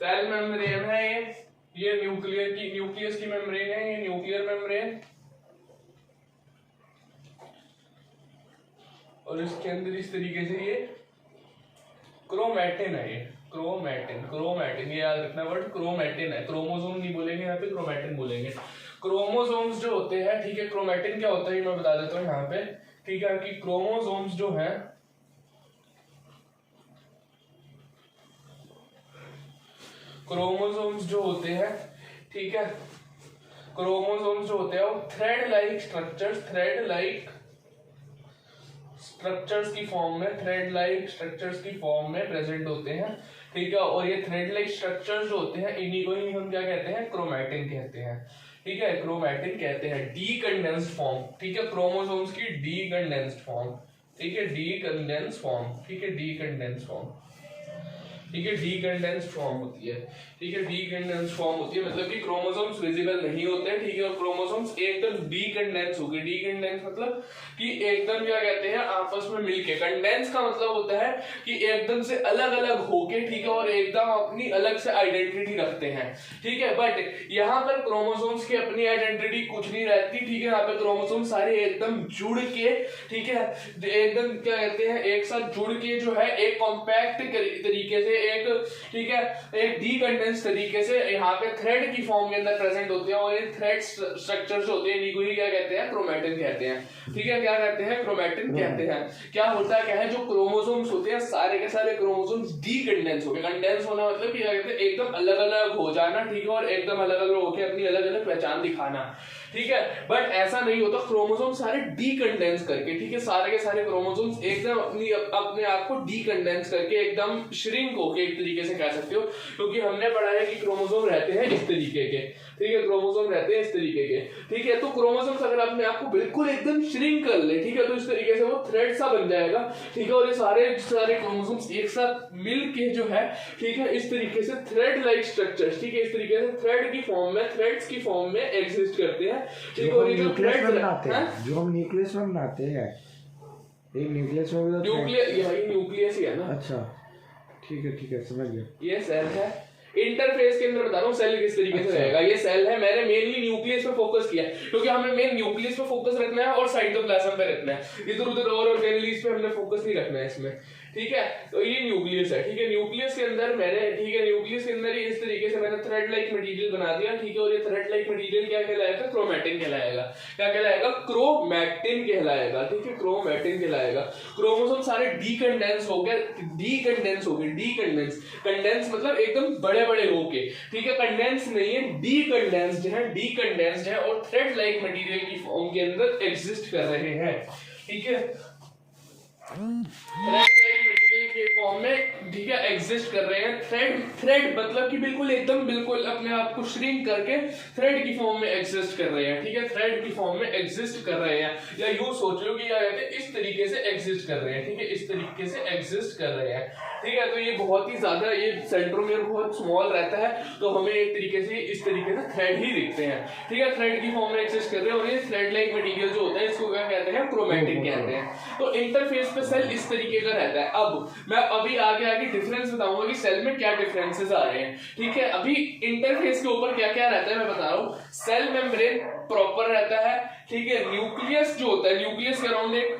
Cell membrane है ये nucleus की मेम्ब्रेन है, ये न्यूक्लियर मेम्ब्रेन, और इसके अंदर इस तरीके से ये क्रोमैटिन है, ये क्रोमैटिन ये याद रखना वर्ड, क्रोमैटिन है, क्रोमोसोम नहीं बोलेंगे यहाँ पे, क्रोमैटिन बोलेंगे। क्रोमोसोम्स जो होते हैं, ठीक है, क्रोमैटिन क्या होता है मैं बता देता हूँ यहाँ पे, ठीक है, कि क्रोमोसोम्स जो है, क्रोमोसोम्स जो होते हैं, ठीक है, क्रोमोसोम्स जो होते हैं वो थ्रेड लाइक स्ट्रक्चर्स की फॉर्म में प्रेजेंट होते हैं, ठीक है, और ये थ्रेड लाइक स्ट्रक्चर्स जो होते हैं इन्हीं को ही हम क्या कहते हैं, क्रोमैटिन कहते हैं, ठीक है, क्रोमैटिन कहते हैं। डीकंडेंस्ड फॉर्म, ठीक है, क्रोमोसोम्स की डीकंडेंस्ड फॉर्म, ठीक है, डीकंडेंस्ड फॉर्म, ठीक है, डीकंडेंस्ड फॉर्म, ठीक है, डीकंडेंस्ड फॉर्म होती है, ठीक है, डीकंडेंस्ड फॉर्म होती है, मतलब कि क्रोमोसोम्स विजिबल नहीं होते, ठीक है, और क्रोमोसोम्स एकदम डीकंडेंस हो गए। डीकंडेंस मतलब कि एकदम क्या कहते हैं, आपस में मिलके, कंडेंस का मतलब होता है कि एकदम से अलग अलग होके, ठीक है, और एकदम अपनी अलग से आइडेंटिटी रखते हैं, ठीक है, बट यहाँ पर क्रोमोसोम्स की अपनी आइडेंटिटी कुछ नहीं रहती, ठीक है, यहाँ पे क्रोमोसोम सारे एकदम जुड़ के, ठीक है, एकदम क्या कहते हैं, एक साथ जुड़ के जो है एक कॉम्पैक्ट तरीके से, एक, ठीक है, एक डीकंडेंस तरीके से यहाँ पे थ्रेड की फॉर्म के अंदर प्रेजेंट होते हैं, और ये थ्रेड स्ट्रक्चर्स होते हैं, इन्हीं को ही क्या कहते हैं, क्रोमैटिन कहते हैं, ठीक है, क्या कहते हैं, क्रोमैटिन कहते हैं। क्या होता है, क्या है, जो क्रोमोसोम्स होते हैं सारे के सारे क्रोमोसोम्स डीकंडेंस हो गए। कंडेंस होना मतलब क्या कहते हैं, एकदम अलग अलग हो जाना, ठीक है, और एकदम अलग अलग होकर अपनी अलग अलग पहचान दिखाना, ठीक है, बट ऐसा नहीं होता, क्रोमोसोम सारे डीकंडेंस करके, ठीक है, सारे के सारे क्रोमोसोम्स एकदम अपने आप को डीकंडेंस करके एकदम श्रिंक होके, एक तरीके से कह सकते हो, क्योंकि हमने पढ़ा है कि क्रोमोसोम रहते हैं इस तरीके के, ठीक है, क्रोमोसोम रहते हैं इस तरीके के, ठीक है, तो क्रोमोसोम्स अगर अपने आप को बिल्कुल एकदम श्रिंक कर ले, ठीक है, तो इस तरीके से वो थ्रेड सा बन जाएगा, ठीक है, और ये सारे क्रोमोसोम्स एक साथ मिल के जो है, ठीक है, इस तरीके से थ्रेड लाइक स्ट्रक्चर्स, ठीक है, इस तरीके से थ्रेड की फॉर्म में, थ्रेड्स की फॉर्म में एग्जिस्ट करते हैं, ठीक है, और ये जो थ्रेड्स बनाते हैं, जो हम न्यूक्लियस में बनाते हैं, ये न्यूक्लियस में भी यही न्यूक्लियस ही है ना। अच्छा, ठीक है, समझ गया। ये सेल है, इंटरफेस के अंदर बता रहा हूँ सेल किस तरीके से रहेगा। ये सेल है, मैंने मेनली न्यूक्लियस पे फोकस किया क्योंकि हमें मेन न्यूक्लियस पे फोकस रखना है और साइटोप्लाज्म पे रखना है, इधर उधर और ऑर्गेनेल्स पे हमने फोकस नहीं रखना है इसमें, ठीक है। तो ये न्यूक्लियस है, ठीक है, न्यूक्लियस के अंदर मैंने, ठीक है, न्यूक्लियस के अंदर इस तरीके से मैंने थ्रेड लाइक मटेरियल बना दिया, ठीक है, और ये थ्रेड लाइक मटेरियल क्या कहलाएगा, क्रोमैटिन कहलाएगा। क्या कहलाएगा, क्रोमैटिन कहलाएगा, ठीक है, क्रोमैटिन कहलाएगा। क्रोमोसोम सारे डीकंडेंस हो गए, कंडेंस मतलब एकदम बड़े बड़े होके, ठीक है, कंडेंस नहीं है, डीकंडेंस्ड है और थ्रेड लाइक मटेरियल की फॉर्म के अंदर एग्जिस्ट कर रहे हैं, ठीक है, के फॉर्म में, ठीक है, एग्जिस्ट कर रहे हैं। थ्रेड मतलब कि बिल्कुल अपने आप को श्रिंक करके थ्रेड की फॉर्म में एग्जिस्ट कर रहे हैं, ठीक है, थ्रेड की फॉर्म में एग्जिस्ट कर रहे हैं, या यूं सोच लो कि क्या कहते हैं, इस तरीके से एग्जिस्ट कर रहे हैं, ठीक है, इस तरीके से एग्जिस्ट कर रहे हैं, ठीक है। तो ये बहुत ही ज्यादा, ये सेंट्रोमियर बहुत स्मॉल रहता है, तो हमें एक तरीके से इस तरीके से थ्रेड ही दिखते हैं, ठीक है, थ्रेड की फॉर्म में एग्जिस्ट कर रहे हैं, और ये थ्रेड लाइक मटेरियल जो होता है इसको क्या कहते हैं, क्रोमैटिन कहते हैं। तो इंटरफेस पे सेल इस तरीके का रहता है। अब मैं अभी आगे डिफरेंस बताऊंगा कि सेल में क्या डिफरेंसेस आ रहे हैं, ठीक है। अभी इंटरफेस के ऊपर क्या क्या रहता है मैं बता रहा हूँ। सेल मेम्ब्रेन प्रॉपर रहता है, ठीक है, न्यूक्लियस जो होता है, न्यूक्लियस के अराउंड एक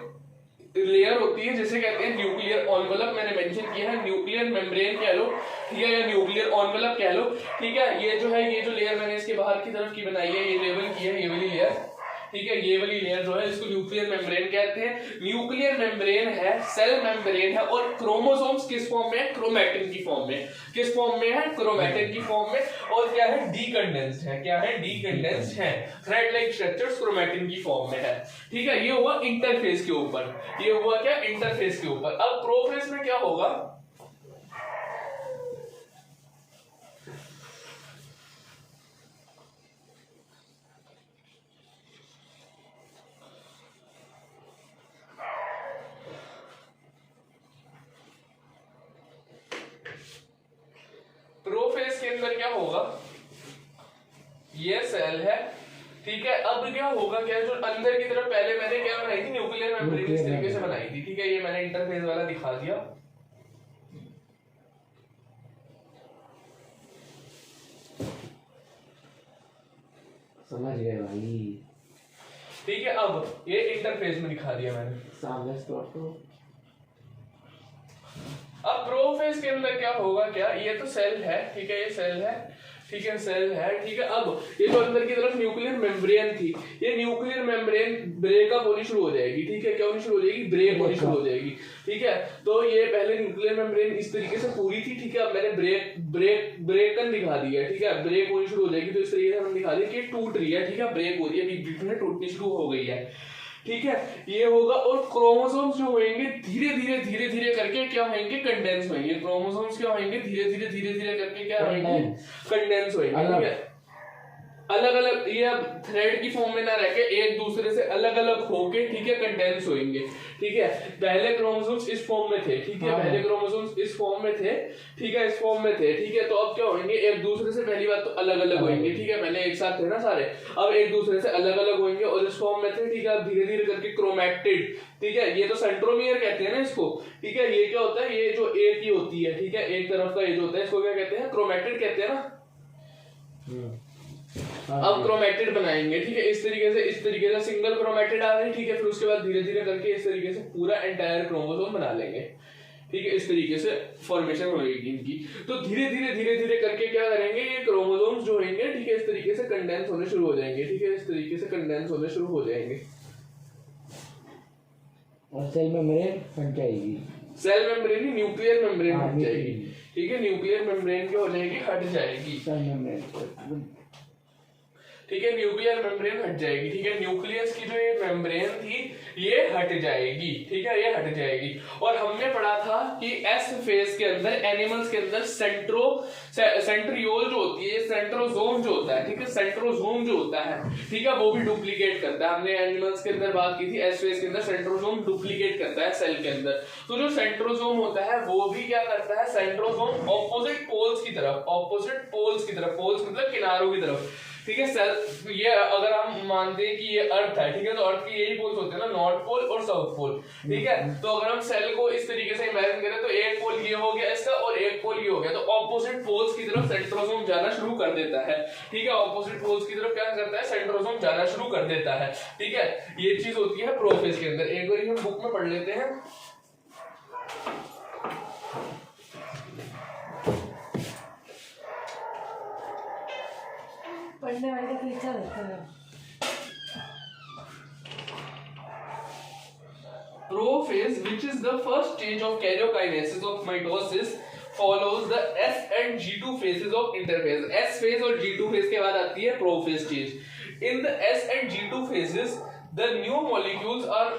लेयर होती है जिसे कहते हैं न्यूक्लियर एनवेलप, मैंने मेंशन किया है, न्यूक्लियर मेम्ब्रेन कह लो, ठीक है, या न्यूक्लियर एनवेलप कह लो, ठीक है। ये जो है, ये जो लेयर मैंने इसके बाहर की तरफ की बनाई है, ये लेवल की है, ये वाली लेयर, ठीक है, ये वाली लेयर जो है इसको न्यूक्लियर मेम्ब्रेन कहते हैं। न्यूक्लियर मेम्ब्रेन है, सेल मेम्ब्रेन है, और क्रोमोसोम्स किस फॉर्म में है, क्रोमैटिन की फॉर्म में, किस फॉर्म में है, क्रोमैटिन की फॉर्म में, और क्या है, डीकंडेंस्ड है, क्या है, डीकंडेंस्ड है, थ्रेड लाइक स्ट्रक्चर्स क्रोमैटिन की फॉर्म में है, ठीक है। ये हुआ इंटरफेस के ऊपर, ये हुआ क्या, इंटरफेस के ऊपर। अब प्रोफेस में क्या होगा, प्रोफेस के अंदर क्या होगा, ये सेल है, ठीक है। अब क्या होगा, क्या जो अंदर की तरफ पहले मैंने क्या बनाई थी, न्यूक्लियर मेम्ब्रेन इस तरीके से बनाई थी, ठीक है, ये मैंने इंटरफेस वाला दिखा दिया, समझ गए भाई। ठीक है, अब ये इंटरफेस में दिखा दिया मैंने। सामने स्क्रॉल करो। अब प्रोफेज के अंदर क्या होगा, क्या ये तो सेल है, ठीक है, ये सेल है, ठीक है, सेल है, ठीक है। अब ये जो अंदर की तरफ न्यूक्लियर मेम्ब्रेन थी, ये न्यूक्लियर मेम्ब्रेन ब्रेकअप होनी शुरू हो जाएगी, ठीक है, क्या होनी शुरू हो जाएगी, ब्रेक होनी शुरू हो जाएगी, ठीक है। तो ये पहले न्यूक्लियर मेम्ब्रेन इस तरीके से पूरी थी, ठीक है, अब मैंने ब्रेकन दिखा दिया, ठीक है, ब्रेक होनी शुरू हो जाएगी। तो इस तरीके से हमने दिखा दिया कि टूट रही है, ठीक है, ब्रेक हो रही है, बीच बीच में टूटनी शुरू हो गई है, ठीक है, ये होगा। और क्रोमोसोम्स जो होंगे धीरे धीरे करके क्या होंगे, कंडेंस होंगे। क्रोमोसोम्स क्या होंगे, धीरे धीरे करके क्या होंगे, कंडेंस होंगे, ठीक है, अलग अलग, ये अब थ्रेड की फॉर्म में ना रह के एक दूसरे से अलग अलग होके, ठीक है, कंडेंस होंगे, ठीक है। पहले क्रोमोसोम्स इस फॉर्म में थे, ठीक है, पहले क्रोमोसोम्स इस फॉर्म में थे, ठीक है, इस फॉर्म में थे, ठीक है। तो अब क्या होंगे, एक दूसरे से पहली बात तो अलग अलग होंगे, ठीक है, पहले एक साथ थे ना सारे, अब एक दूसरे से अलग अलग होंगे और इस फॉर्म में थे, ठीक है। अब धीरे धीरे करके क्रोमैटिड, ठीक है, ये तो सेंट्रोमियर कहते हैं ना इसको, ठीक है। ये क्या होता है, ये जो एक ही होती है, ठीक है, एक तरफ का ये जो होता है, इसको क्या कहते हैं, क्रोमैटिड कहते हैं ना। अब क्रोमैटिड बनाएंगे, ठीक है, इस तरीके से सिंगल क्रोमैटिड आ गई, ठीक है। फिर उसके बाद धीरे धीरे करके इस तरीके से पूरा एंटायर क्रोमोसोम बना लेंगे, ठीक है, इस तरीके से फॉर्मेशन होगी इनकी। तो धीरे धीरे करके क्या करेंगे, ये क्रोमोसोम्स जो होंगे, ठीक है, इस तरीके से कंडेंस होने शुरू हो जाएंगे, ठीक है, इस तरीके से कंडेंस होने शुरू हो जाएंगे और सेल मेम्ब्रेन हट जाएगी। सेल मेम्ब्रेन ही, न्यूक्लियर मेम्ब्रेन हट जाएगी, ठीक है, न्यूक्लियर मेम्ब्रेन क्या हो जाएगी, हट जाएगी, सेल मेम्ब्रेन, ठीक है, न्यूक्लियर मेम्ब्रेन हट जाएगी, ठीक है। न्यूक्लियस की जो ये मेम्ब्रेन थी ये हट जाएगी, ठीक है, ये हट जाएगी। और हमने पढ़ा था कि एस फेज के अंदर, एनिमल्स के अंदर सेंट्रियोल जो होती है, सेंट्रोसोम जो होता है, ठीक है, सेंट्रोसोम जो होता है, ठीक है, वो भी डुप्लीकेट करता है। हमने एनिमल्स के अंदर बात की थी, एस फेज के अंदर सेंट्रोसोम डुप्लीकेट करता है सेल के अंदर। तो जो सेंट्रोसोम होता है वो भी क्या करता है, सेंट्रोसोम ऑपोजिट पोल्स की तरफ, पोल्स मतलब किनारों की तरफ, ठीक है। सेल, ये अगर हम मानते हैं कि ये अर्थ है, ठीक है, तो अर्थ के यही पोल्स होते हैं ना, नॉर्थ पोल और साउथ पोल, ठीक है। तो अगर हम सेल को इस तरीके से इमेजिन करें तो एक पोल ये हो गया इसका और एक पोल ये हो गया, तो ऑपोजिट पोल्स की तरफ सेंट्रोसोम जाना शुरू कर देता है, ठीक है, ऑपोजिट पोल्स की तरफ क्या करता है, सेंट्रोसोम जाना शुरू कर देता है, ठीक है। ये चीज होती है प्रोफेज के अंदर। एक बार हम बुक में पढ़ लेते हैं, पढ़ने वाले का इच्छा रहता है। Prophase, which is the first stage of karyokinesis of mitosis, follows the S and G2 phases of interphase. S phase और G2 phase के बाद आती है prophase stage. In the S and G2 phases, the new molecules are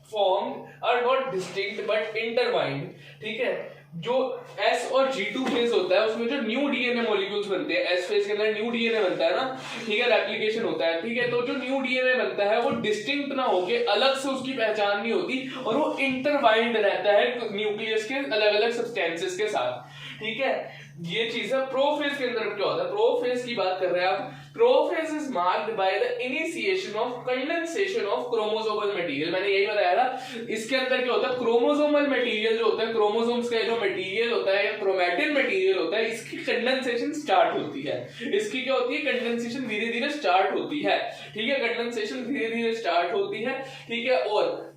formed, are not distinct but intertwined. ठीक है, जो S और G2 phase होता है उसमें जो न्यू डीएनए मॉलिक्यूल्स बनते हैं, S फेज के अंदर न्यू डीएनए बनता है ना, ठीक है, रेप्लिकेशन होता है, ठीक है। तो जो न्यू डीएनए बनता है वो डिस्टिंक्ट ना होके अलग से उसकी पहचान नहीं होती और वो इंटरवाइंड रहता है न्यूक्लियस के अलग अलग सब्सटेंसेस के साथ, ठीक है। ये चीज है। प्रोफेज के अंदर क्या होता है, प्रोफेज की बात कर रहे हैं आप। Prophase is marked by the initiation of condensation of chromosomal material. मैंने यही बताया था, इसके अंदर क्या होता है, क्रोमोसोमल मटेरियल जो होता है, क्रोमोसोम्स का जो मटेरियल होता है या क्रोमैटिन मटेरियल होता है, इसकी कंडेंसेशन स्टार्ट होती है। इसकी क्या होती है, कंडेंसेशन धीरे धीरे स्टार्ट होती है, ठीक है, कंडेंसेशन धीरे धीरे स्टार्ट होती है, ठीक है। और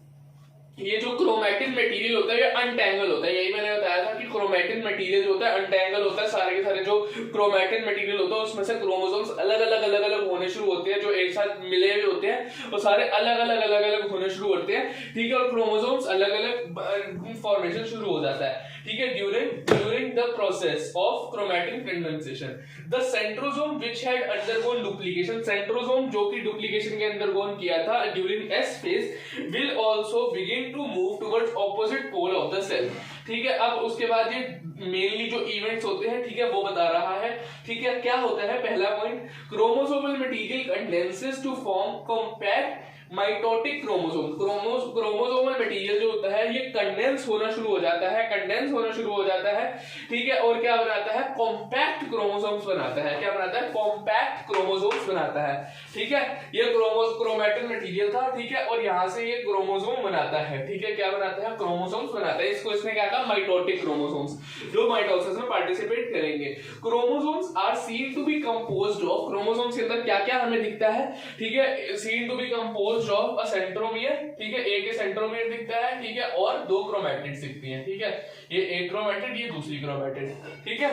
ये जो क्रोमैटिन मटेरियल होता है ये अनटैंगल होता है। यही मैंने बताया था कि क्रोमैटिन मटेरियल जो होता है अनटैंगल होता है। सारे के सारे जो क्रोमैटिन मटेरियल होता है उसमें से क्रोमोसोम्स अलग अलग होने शुरू होते हैं, जो एक साथ मिले हुए होते हैं वो सारे अलग अलग होने शुरू होते हैं, ठीक है। और क्रोमोसोम्स अलग अलग फॉर्मेशन शुरू हो जाता है, ठीक है, during the process of chromatin condensation. The centrosome which had undergone duplication, centrosome जो कि डुप्लीकेशन के अंडरगोन किया था during S phase, will also begin to move towards opposite pole of the cell, ठीक है। अब उसके बाद ये मेनली जो इवेंट्स होते हैं, ठीक है, वो बता रहा है, ठीक है। क्या होता है, पहला point, chromosomal material condenses to form compact mitotic chromosome, chromosomal material जो होता है ये कंडेंस होना शुरू हो जाता है, ठीक है, और क्या बनाता है, कॉम्पैक्ट क्रोमोसोम्स बनाता है, क्या बनाता है, कॉम्पैक्ट क्रोमोसोम्स बनाता है, ठीक है। ये क्रोमैटिन मटेरियल था, ठीक है, और यहां से ये क्रोमोसोम बनाता है, ठीक है, क्या बनाता है, क्रोमोसोम्स बनाता है। इसको इसने क्या कहा, माइटोटिक क्रोमोसोम्स, जो माइटोसिस में पार्टिसिपेट करेंगे। Chromosomes are seen to be composed of, chromosomes के अंदर क्या क्या हमें दिखता है, ठीक है, seen to be composed of a centromere, ठीक है, एक सेंट्रोमियर दिखता है, ठीक है, और दो क्रोमैटिड्स दिखती हैं, ठीक है, ये एक क्रोमैटिड, ये दूसरी क्रोमैटिड, ठीक है,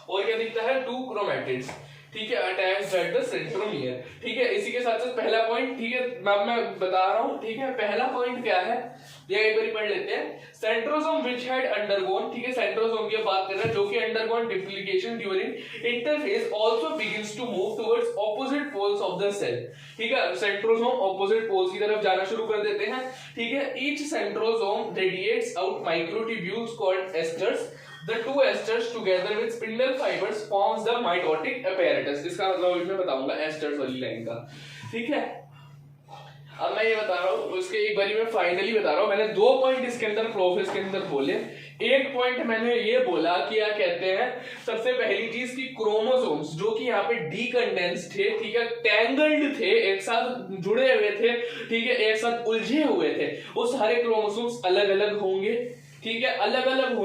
और क्या दिखता है, टू क्रोमैटिड्स, ठीक है, अटैच्ड एट द सेंट्रोमियर, ठीक है। इसी के साथ साथ पहला पॉइंट, ठीक है, मैं बता रहा हूं, ठीक है, पहला पॉइंट क्या है, ये एक बार पढ़ लेते हैं। सेंट्रोसोम व्हिच हैड अंडरगोन, ठीक है, सेंट्रोसोम की बात कर रहे हैं जो कि undergone duplication during interphase also begins to move towards opposite poles of the cell, ठीक है, सेंट्रोसोम ऑपोजिट पोल्स की तरफ जाना शुरू कर देते हैं, ठीक है। Each centrosome radiates out microtubules called asters, the two esters together with spindle fibers forms the mitotic apparatus। इसका मतलब मैं बताऊंगा एस्टर्स वाली लाइन का, ठीक है। अब मैं ये बता रहा हूँ, उसके एक बारी मैं फाइनली बता रहा हूँ, मैंने 2 पॉइंट इसके अंदर प्रोफेस के अंदर बोले। एक पॉइंट मैंने ये बोला कि क्या कहते हैं, सबसे पहली चीज की क्रोमोसोम्स जो कि यहाँ पे डीकंडेंस्ड थे, ठीक है, टैंगल्ड थे, एक साथ जुड़े हुए थे, ठीक है, एक साथ उलझे हुए थे, वो सारे क्रोमोसोम्स अलग अलग होंगे, ठीक है। अलग अलग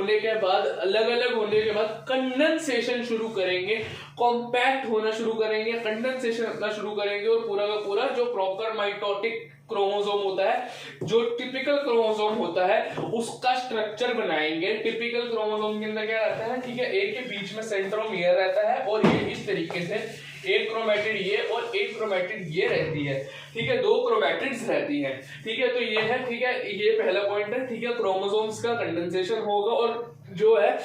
होने के बाद कंडेंसेशन शुरू करेंगे, कॉम्पैक्ट होना शुरू करेंगे, कंडेंसेशन अपना शुरू करेंगे, और पूरा का पूरा जो प्रॉपर माइटोटिक क्रोमोसोम होता है, जो टिपिकल क्रोमोसोम होता है, उसका स्ट्रक्चर बनाएंगे। टिपिकल क्रोमोसोम के अंदर क्या रहता है, ठीक है, एक के बीच में सेंट्रोमियर रहता है, और ये इस तरीके से एक क्रोमैटिड ये और एक क्रोमैटिड ये रहती है, ठीक है, 2 क्रोमैटिड्स रहती हैं, ठीक है। तो ये है, ठीक है, ये पहला पॉइंट है, ठीक है, क्रोमोसोम्स का कंडेंसेशन होगा, और जो है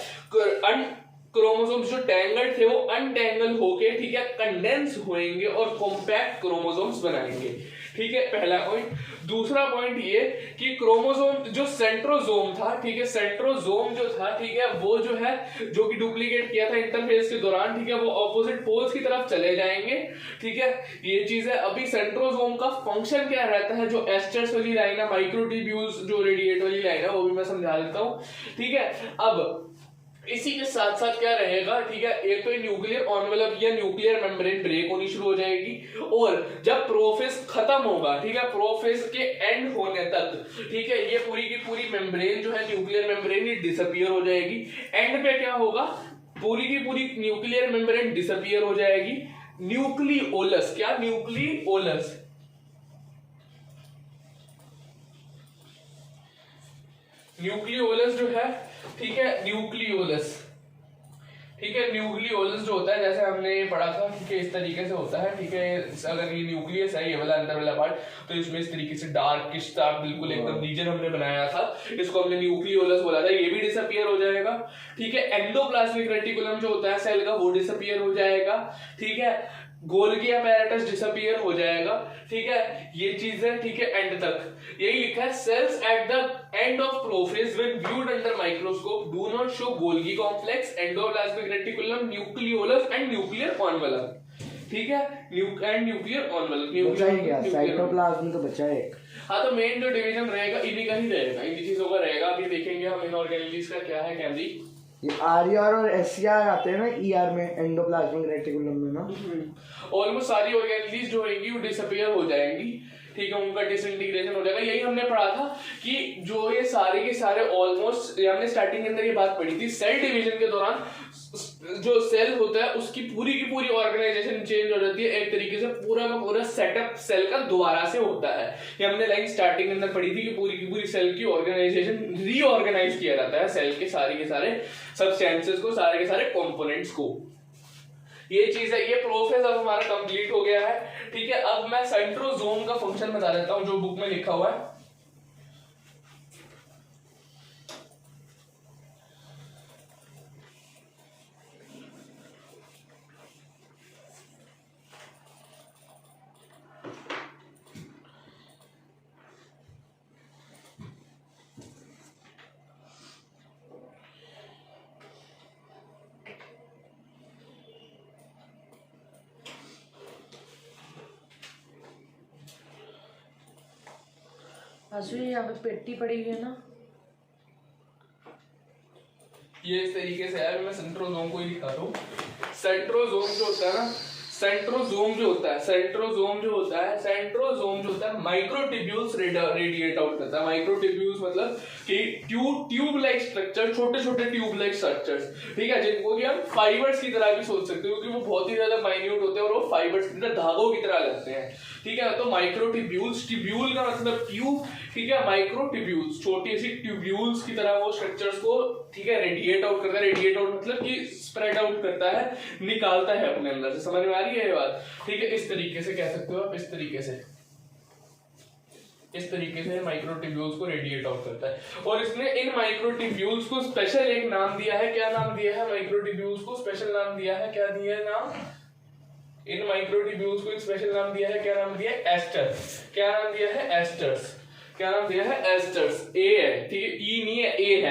क्रोमोसोम्स जो टैंगल्ड थे वो अनटैंगल होके, ठीक है, कंडेंस होएंगे और कॉम्पैक्ट क्रोमोसोम्स बनाएंगे, ठीक है, पहला पॉइंट। दूसरा पॉइंट ये कि क्रोमोसोम जो सेंट्रोसोम था, ठीक है, सेंट्रोसोम जो था, ठीक है, वो जो है, जो कि डुप्लीकेट किया था इंटरफेज के दौरान, ठीक है, वो ऑपोजिट पोल्स की तरफ चले जाएंगे, ठीक है, ये चीज है। अभी सेंट्रोसोम का फंक्शन क्या रहता है, जो एस्टर्स वाली लाइन है, माइक्रोट्यूब्यूल्स जो रेडिएट वाली लाइन है, वो भी मैं समझा देता हूं, ठीक है। अब इसी के साथ साथ क्या रहेगा, ठीक है, एक तो न्यूक्लियर एनवेलप या न्यूक्लियर मेम्ब्रेन ब्रेक होनी शुरू हो जाएगी, और जब प्रोफेज खत्म होगा, ठीक है, प्रोफेज के एंड होने तक, ठीक है, ये पूरी की पूरी मेम्ब्रेन जो है, न्यूक्लियर मेम्ब्रेन, ये डिसअपीयर हो जाएगी। एंड पे क्या होगा, पूरी की पूरी न्यूक्लियर मेम्ब्रेन डिसअपीयर हो जाएगी। न्यूक्लियोलस, क्या, न्यूक्लियोलस, न्यूक्लियोलस जो है, ठीक है, न्यूक्लियोलस, ठीक है, न्यूक्लियोलस जो होता है, जैसे हमने ये पढ़ा था, ठीक है, इस तरीके से होता है, ठीक है। अगर ये न्यूक्लियस है, ये वाला अंदर वाला पार्ट, तो इसमें इस तरीके से डार्किश सा बिल्कुल एकदम रीजन हमने बनाया था, इसको हमने न्यूक्लियोलस बोला था, ये भी डिसअपीयर हो जाएगा, ठीक है। एंडोप्लाज्मिक रेटिकुलम जो होता है सेल का, वो डिसअपीयर हो जाएगा, ठीक है। गोल्गी अपैरेटस डिसअपीयर हो जाएगा, ठीक है, ये चीज है, ठीक है, एंड तक यही लिखा है। Cells at the end of prophase when viewed under microscope do not show Golgi complex, endoplasmic reticulum, nucleolus and nuclear envelope, ठीक है, न्यूक्लियर एनवेलप, साइटोप्लाज्म तो बचा है एक। हाँ, तो मेन जो डिवीजन रहेगा इन्हीं का ही रहेगा, इन्हीं चीजों का रहेगा। अभी देखेंगे हम इन ऑर्गेनेलिस का क्या है, कैमरी, ये आरईआर और एससीआर आते हैं ना ईआर में, एंडोप्लाज्मिक रेटिकुलम में ना, ऑलमोस्ट सारी ऑर्गेनेलिस जो रहेंगी वो डिसअपीयर हो जाएंगी, ठीक है, उनका डिसइंटीग्रेशन हो जाएगा। यही हमने पढ़ा था कि जो ये सारे के सारे ऑलमोस्ट, हमने स्टार्टिंग के अंदर ये बात पढ़ी थी, सेल डिवीजन के दौरान जो सेल होता है उसकी पूरी की पूरी ऑर्गेनाइजेशन चेंज हो जाती है, एक तरीके से पूरा का पूरा सेटअप सेल का दोबारा से होता है। ये हमने लाइन स्टार्टिंग के अंदर पढ़ी थी कि पूरी की पूरी सेल की ऑर्गेनाइजेशन रीऑर्गेनाइज किया जाता है, सेल के सारे सब्सटेंसेस को, सारे के सारे कंपोनेंट्स को। ये चीज है, ये प्रोसेस अब हमारा कंप्लीट हो गया है, ठीक है। अब मैं सेंट्रोसोम का फंक्शन बता देता हूं जो बुक में लिखा हुआ है। असली यहाँ पे पेटी पड़ी हुई है ना। ये इस तरीके से है, मैं सेंट्रोसोम को ही दिखा रहा हूँ। सेंट्रोसोम जो होता है ना, सेंट्रोसोम जो होता है माइक्रोट्यूब्यूल्स रेडिएट आउट करता है। माइक्रोट्यूब्यूल्स मतलब कि ट्यूब लाइक स्ट्रक्चर, छोटे छोटे ट्यूब लाइक स्ट्रक्चर्स, ठीक है, जिनको कि हम फाइबर्स की तरह भी सोच सकते हो, क्योंकि वो बहुत ही ज्यादा माइन्यूट होते हैं और वो फाइबर्स की तरह, धागों की तरह लगते हैं, ठीक है। तो माइक्रोट्यूब्यूल्स, ट्यूब्यूल का मतलब ट्यूब, ठीक है, माइक्रोट्यूब्यूल्स छोटी सी ट्यूब्यूल्स की तरह वो स्ट्रक्चर्स को, ठीक है, रेडिएट आउट करता है। रेडिएट आउट मतलब कि स्प्रेड आउट करता है, निकालता है अपने अंदर से। समझ में आ रही है ये बात? ठीक है, इस तरीके से कह सकते हो आप, इस तरीके से माइक्रोट्यूब्यूल्स को रेडिएट आउट करता है। और इसने इन माइक्रोट्यूब्यूल्स को स्पेशल एक नाम दिया है। क्या नाम दिया है? माइक्रोट्यूब्यूल्स को स्पेशल नाम दिया है। क्या दिया है नाम? इन माइक्रोट्यूब्यूल्स को एक स्पेशल नाम दिया है। क्या नाम दिया है? एस्टर। क्या नाम दिया है? एस्टर्स। क्या नाम दिया है? एस्टर्स। ए है, ठीक है, ई नहीं है, ए है,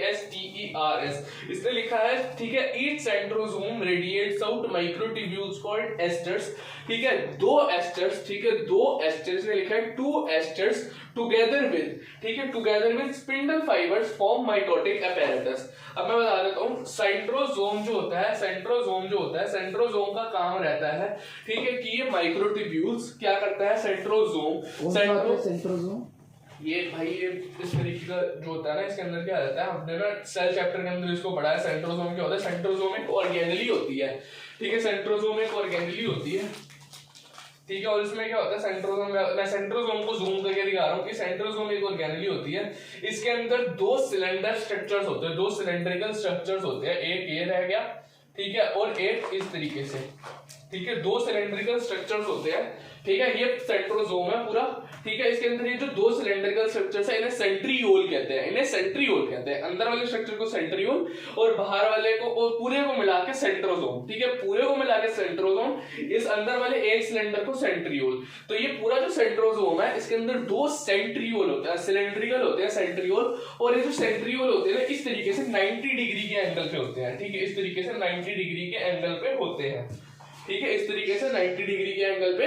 ASTERS इसने लिखा है, ठीक है। Each centrosome radiates out microtubules called asters, ठीक है, दो एस्टर्स, ठीक है, दो एस्टर्स ने लिखा है, 2 एस्टर्स टुगेदर विद, ठीक है, together with spindle fibres form mitotic apparatus। अब मैं बता देता हूँ, सेंट्रोसोम जो होता है, सेंट्रोसोम का काम रहता है, ठीक है, कि ये माइक्रोट्यूब्यूल्स क्या करता है? सेंट्रोसोम ये भाई, ये इस तरीके का जो होता है ना, इसके अंदर क्या रहता है, हमने ना सेल चैप्टर के अंदर इसको पढ़ा है। सेंट्रोसोम क्या होता है? सेंट्रोसोम एक ऑर्गेनेली होती है, ठीक है, सेंट्रोसोम एक ऑर्गेनेली होती है, ठीक है। और इसमें क्या होता है? सेंट्रोसोम, मैं सेंट्रोसोम को जूम करके दिखा रहा हूँ कि सेंट्रोसोम एक ऑर्गेनेली होती है। इसके अंदर 2 सिलेंडर स्ट्रक्चर्स होते हैं, 2 सिलेंड्रिकल स्ट्रक्चर्स होते हैं। एक ये रह गया, ठीक है, और एक इस तरीके से, ठीक है, 2 सिलेंड्रिकल स्ट्रक्चर्स होते हैं, ठीक है। ये सेंट्रोसोम है पूरा, ठीक है। इसके अंदर ये जो 2 सिलेंड्रिकल स्ट्रक्चर्स है, इन्हें सेंट्रियोल कहते हैं, अंदर वाले स्ट्रक्चर को सेंट्रियोल और बाहर वाले को, और पूरे को मिला के सेंट्रोसोम, ठीक है, पूरे को मिला के सेंट्रोसोम, इस अंदर वाले एक सिलेंडर को सेंट्रियोल। तो ये पूरा जो सेंट्रोसोम है, इसके अंदर 2 सेंट्रियोल होता है, सिलेंड्रिकल होते हैं सेंट्रियोल, और ये जो सेंट्रियोल होते हैं इस तरीके से 90 डिग्री के एंगल पे होते हैं, ठीक है, इस तरीके से 90 डिग्री के एंगल पे होते हैं, ठीक है, इस तरीके से 90 डिग्री के एंगल पे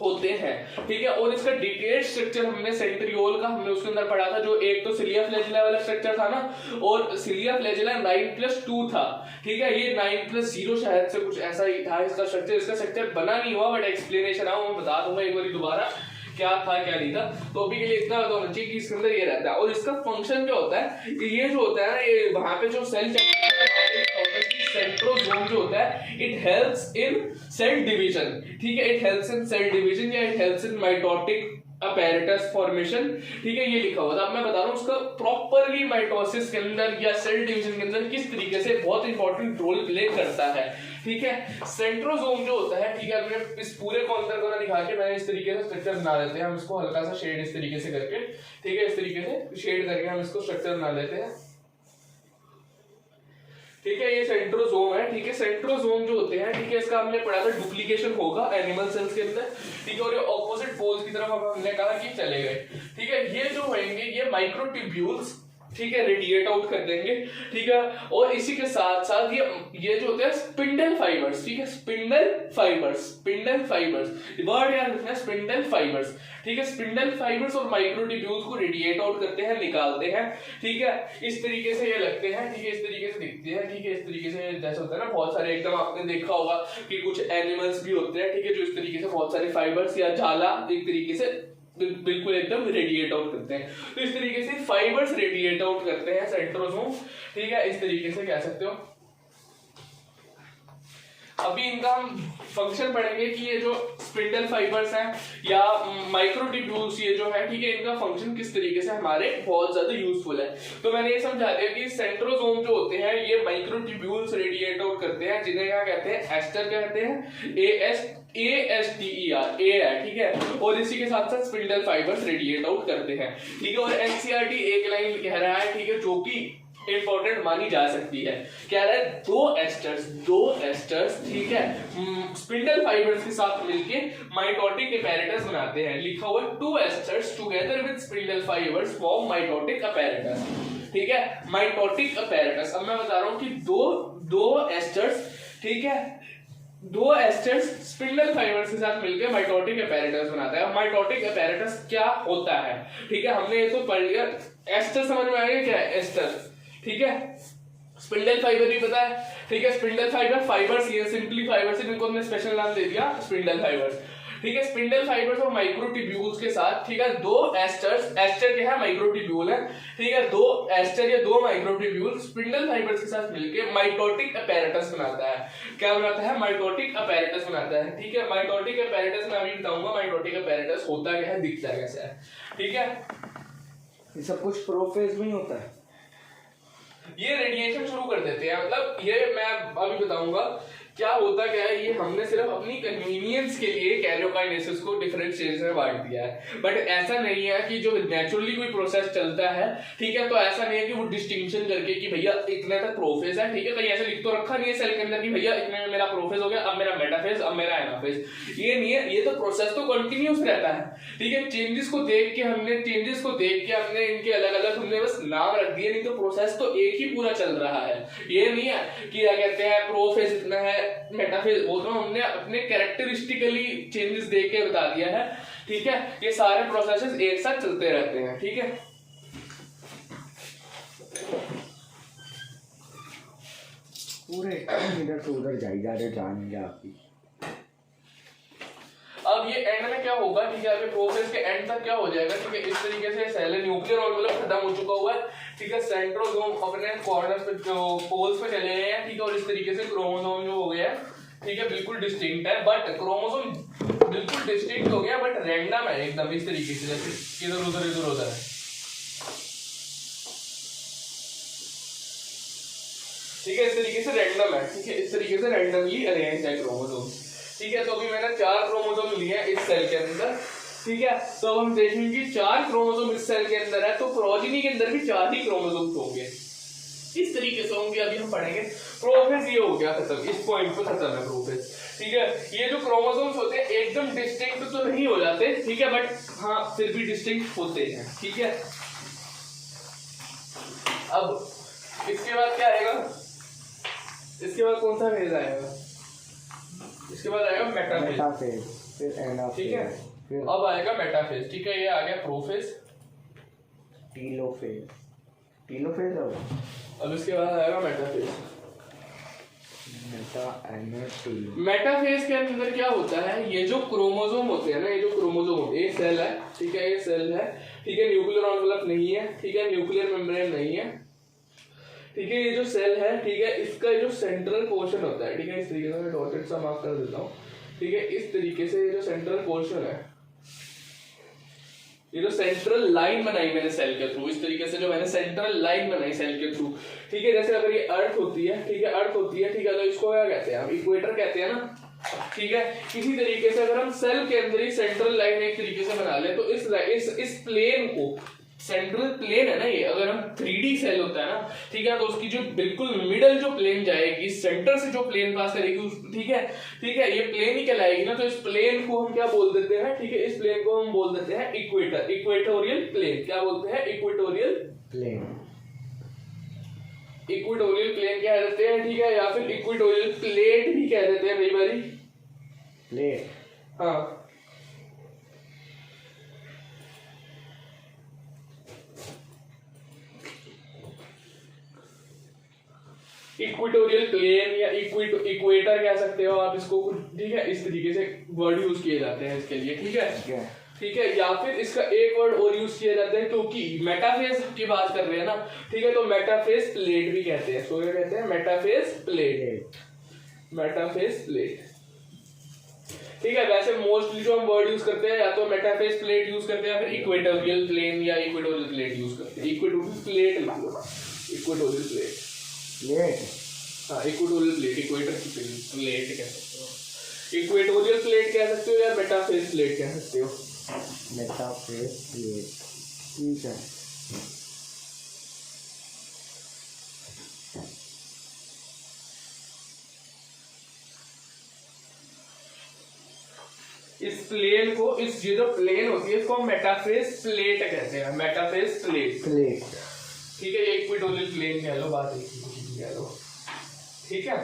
होते हैं, ठीक है। और इसका डिटेल्ड स्ट्रक्चर हमने सेंट्रियोल का, हमने उसके अंदर पढ़ा था, जो एक तो सिलिया फ्लैजिला वाला स्ट्रक्चर था ना, और सिलिया फ्लैजिला 9+2 था, ठीक है, ये 9+0 शायद से कुछ ऐसा ही था इसका स्ट्रक्चर। इसका स्ट्रक्चर बना नहीं हुआ, बट एक्सप्लेनेशन है, मैं बता दूंगा एक बार दोबारा क्या था क्या नहीं था। तो अभी के लिए इतना बता होना चाहिए कि इसके अंदर ये रहता है। और इसका फंक्शन क्या होता है, ये जो होता है ना, ये वहां पे जो सेल सेंट्रोसोम जो होता है, it helps in cell division, ठीक है, it helps in cell division या it helps in mitotic apparatus formation, ठीक है, ये लिखा हुआ था। अब मैं बता रहा हूँ उसका प्रॉपरली माइटोसिस के अंदर या सेल डिवीजन के अंदर किस तरीके से बहुत इंपॉर्टेंट रोल प्ले करता है, ठीक है। सेंट्रोसोम जो होता है, ठीक है, मैं इस पूरे को अंदर को ना दिखा के मैं इस तरीके से स्ट्रक्चर बना लेते हैं हम इसको, हल्का सा शेड इस तरीके से करके, ठीक है, इस तरीके से शेड करके हम इसको स्ट्रक्चर बना लेते हैं, ठीक है। ये सेंट्रोसोम है, ठीक है। सेंट्रोसोम जो होते हैं, ठीक है, इसका हमने पढ़ा था डुप्लीकेशन होगा एनिमल सेल्स के अंदर, ठीक है, और ये ऑपोजिट पोल्स की तरफ हमने कहा कि चले गए, ठीक है। ये जो होंगे ये माइक्रोट्यूब्यूल्स, ठीक है, रेडिएट आउट कर देंगे, ठीक है। और इसी के साथ साथ ये जो होते हैं स्पिंडल फाइबर्स, ठीक है, स्पिंडल फाइबर्स वर्ड याद रखना है, स्पिंडल फाइबर्स, ठीक है, स्पिंडल फाइबर्स और माइक्रोट्यूब्यूल्स को रेडिएट आउट करते हैं, निकालते हैं, ठीक है। इस तरीके से ये लगते हैं, ठीक है, इस तरीके से दिखते हैं, ठीक है, इस तरीके से जैसे होता है ना, बहुत सारे एकदम आपने देखा होगा कि कुछ एनिमल्स भी होते हैं, ठीक है, जो इस तरीके से बहुत सारे फाइबर्स या जाला एक तरीके से बिल्कुल एकदम रेडिएट आउट करते हैं। तो इस तरीके से फाइबर्स रेडिएट आउट करते हैं सेंट्रोसोम, ठीक है, इस तरीके से कह सकते हो। अभी इनका हम फंक्शन पढ़ेंगे कि ये जो स्पिंडल फाइबर्स हैं या माइक्रोट्यूब्यूल्स ये जो है, ठीक है, इनका फंक्शन किस तरीके से हमारे बहुत ज्यादा यूजफुल है। तो मैंने ये समझा दिया कि सेंट्रोसोम जो होते हैं ये माइक्रोट्यूब्यूल्स रेडिएट आउट करते हैं, जिन्हें क्या कहते हैं? एस्टर कहते हैं, ASTER ए है, ठीक है। और इसी के साथ साथ स्पिंडल फाइबर्स रेडिएट आउट करते हैं, ठीक है। और NCERT एक लाइन कह रहा है, ठीक है, जो कि इंपॉर्टेंट मानी जा सकती है, कह रहा है दो एस्टर्स, ठीक है, स्पिंडल फाइबर्स के साथ मिलके माइटोटिक apparatus बनाते हैं। लिखा हुआ 2 asters together with spindle fibres form mitotic apparatus, ठीक है, माइटोटिक apparatus। अब मैं बता रहा हूं कि दो एस्टर्स, ठीक है, दो एस्टर्स स्पिंडल फाइबर्स के साथ मिलकर माइटोटिक अपैरेटस बनाता है। माइटोटिक अपैरेटस क्या होता है, ठीक है, हमने ये तो पढ़ लिया। एस्टर समझ में आ गया क्या है एस्टर, ठीक है। स्पिंडल फाइबर भी पता है, ठीक है। स्पिंडल फाइबर्स ये सिंपली फाइबर्स है, जिनको हमने स्पेशल नाम दे दिया स्पिंडल फाइबर्स, ठीक है। स्पिंडल फाइबर्स और माइक्रोट्यूब्यूल्स के साथ, ठीक है, दो एस्टर्स, एस्टर क्या है, माइक्रोट्यूब्यूल है, ठीक है, दो एस्टर या दो माइक्रोट्यूब्यूल स्पिंडल फाइबर्स के साथ मिलकर माइटोटिक अपैरेटस बनाता है। क्या बनाता है, माइटोटिक अपैरेटस बनाता है, ठीक है। माइटोटिक अपैरेटस मैं अभी बताऊंगा माइटोटिक अपैरेटस होता क्या है, दिखता कैसा है, ठीक है। ये सब कुछ प्रोफेज में ही होता है। ये रेडिएशन शुरू कर देते हैं, मतलब ये मैं अभी बताऊंगा क्या होता क्या है। ये हमने सिर्फ अपनी कन्वीनियंस के लिए कैरियोकाइनेसिस को डिफरेंट स्टेजेस में बांट दिया है, बट ऐसा नहीं है कि जो नेचुरली कोई प्रोसेस चलता है, ठीक है, तो ऐसा नहीं है कि वो डिस्टिंक्शन करके कि भैया इतने तक प्रोफेज है, ठीक है, कहीं ऐसे लिख तो रखा नहीं है सेल के अंदर कि भैया इतने में मेरा प्रोफेज हो गया, अब मेरा मेटाफेज, अब मेरा एनाफेज, ये नहीं है। ये तो प्रोसेस तो कंटिन्यूस रहता है, ठीक है। चेंजेस को देख के हमने इनके अलग अलग हमने बस नाम रख दिए, नहीं तो प्रोसेस तो एक ही पूरा चल रहा है। ये नहीं है कि क्या कहते हैं प्रोफेज इतना है, मेटाफेज, वो तो हमने अपने कैरेक्टरिस्टिकली चेंजेस देख के बता दिया है, ठीक है। ये सारे प्रोसेसेस एक साथ चलते रहते हैं, ठीक है। पूरे इधर से उधर जाई जा रहे जाएंगे आपकी। अब ये एंड में क्या होगा, ठीक है, अभी प्रोसेस के एंड तक क्या हो जाएगा, ठीक है, इस तरीके से सेल न्यूक्लियर ऑर्बिटल खत्म हो चुका हुआ है, ठीक है। सेंट्रोसोम अपने कॉर्नर्स पे पोल्स पे चले गए हैं, ठीक है, और इस तरीके से क्रोमोसोम जो हो गया है, ठीक है, बिल्कुल डिस्टिंक्ट है, बट क्रोमोसोम बिल्कुल डिस्टिंक्ट हो गया, बट रैंडम है एकदम, इस तरीके से जैसे इधर उधर है, ठीक है, इस तरीके से रैंडम है, ठीक है, इस तरीके से रैंडमली अरेंज है क्रोमोसोम, ठीक है। तो अभी मैंने 4 क्रोमोसोम लिए हैं इस सेल के अंदर, ठीक है। तो हम देखेंगे कि 4 क्रोमोसोम इस सेल के अंदर है, तो प्रोजेनी के अंदर भी 4 ही क्रोमोसोम होंगे, इस तरीके से होंगे। अभी हम पढ़ेंगे प्रोफेज, ये हो गया खत्म, इस पॉइंट पे खत्म है प्रोफेज, ठीक है। ये जो क्रोमोसोम्स होते हैं एकदम डिस्टिंक्ट तो नहीं हो जाते, ठीक है, बट हाँ फिर भी डिस्टिंक्ट होते हैं, ठीक है। अब इसके बाद क्या आएगा, इसके बाद कौन सा फेज आएगा, इसके बाद आएगा मेटाफेज, फिर एनाफेज, ठीक है, फिर अब आएगा मेटाफेज, ठीक है। ये आ गया प्रोफेज, टीलोफेज है। अब इसके बाद आएगा मेटाफेज। मेटाफेज के अंदर क्या होता है, ये जो क्रोमोसोम होते हैं ना, ये जो क्रोमोसोम होते हैं, ये सेल है, ठीक है, ये सेल है, ठीक है, न्यूक्लियर एनवेलप नहीं है, ठीक है, न्यूक्लियर मेम्ब्रेन नहीं है, ठीक है। ये जो सेल है, ठीक है, इसका जो सेंट्रल पोर्शन होता है, ठीक है, इस तरीके से मैं डॉटेड सा मार्क कर देता हूँ, ठीक है, इस तरीके से ये जो सेंट्रल पोर्शन है, ये जो सेंट्रल लाइन बनाई मैंने सेल के थ्रू, इस तरीके से जो मैंने सेंट्रल लाइन बनाई सेल के थ्रू, ठीक है, जैसे अगर ये अर्थ होती है, ठीक है, अर्थ होती है, ठीक है, तो इसको क्या कहते हैं, हम इक्वेटर कहते हैं ना, ठीक है। इसी तरीके से अगर हम सेल के अंदर ही सेंट्रल लाइन एक तरीके से बना ले, तो इस प्लेन को, सेंट्रल प्लेन है ना ये, अगर हम 3D सेल होता है ना, ठीक है, तो उसकी जो बिल्कुल मिडल जो प्लेन जाएगी, सेंटर से जो प्लेन पास करेगी, ठीक है, ठीक है, ये प्लेन ही कहलाएगी ना। तो इस प्लेन को हम क्या बोल देते हैं, ठीक है, इस प्लेन को हम बोल देते हैं इक्वेटर, इक्वेटोरियल प्लेन। क्या बोलते हैं, इक्वेटोरियल प्लेन। इक्वेटोरियल प्लेन कह देते हैं, ठीक है, या फिर इक्वेटोरियल प्लेट भी कह देते हैं कई बारी, प्लेट, हाँ। इक्वेटोरियल प्लेन या इक्वेटर कह सकते हो आप इसको, ठीक है, इस तरीके से वर्ड यूज किए जाते हैं इसके लिए, ठीक है, ठीक है। या फिर इसका एक वर्ड और यूज किया जाता है, क्योंकि मेटाफेज की बात कर रहे हैं ना, ठीक है, तो मेटाफेज प्लेट भी कहते हैं, सो क्या कहते हैं, मेटाफेज प्लेट, मेटाफेज प्लेट, ठीक है। वैसे मोस्टली जो हम वर्ड यूज करते हैं, या तो मेटाफेज प्लेट यूज करते हैं, या फिर इक्वेटोरियल प्लेन या इक्वेटोरियल प्लेट यूज करते हैं। इक्वेटोरियल प्लेट मतलब इक्वेटोरियल प्लेट, प्लेट, हाँ, इक्वेटोरियल प्लेट, इक्वेटर की प्लेट कह सकते हो, इक्वेटोरियल प्लेट कह सकते हो, या मेटाफेज प्लेट कह सकते हो, मेटाफेज प्लेट, ठीक है। इस प्लेन को, इस ये जो प्लेन होती है इसको हम मेटाफेज प्लेट कहते हैं, मेटाफेज प्लेट, ठीक है। ये इक्वेटोरियल प्लेन कह लो, बात कह लो, ठीक है।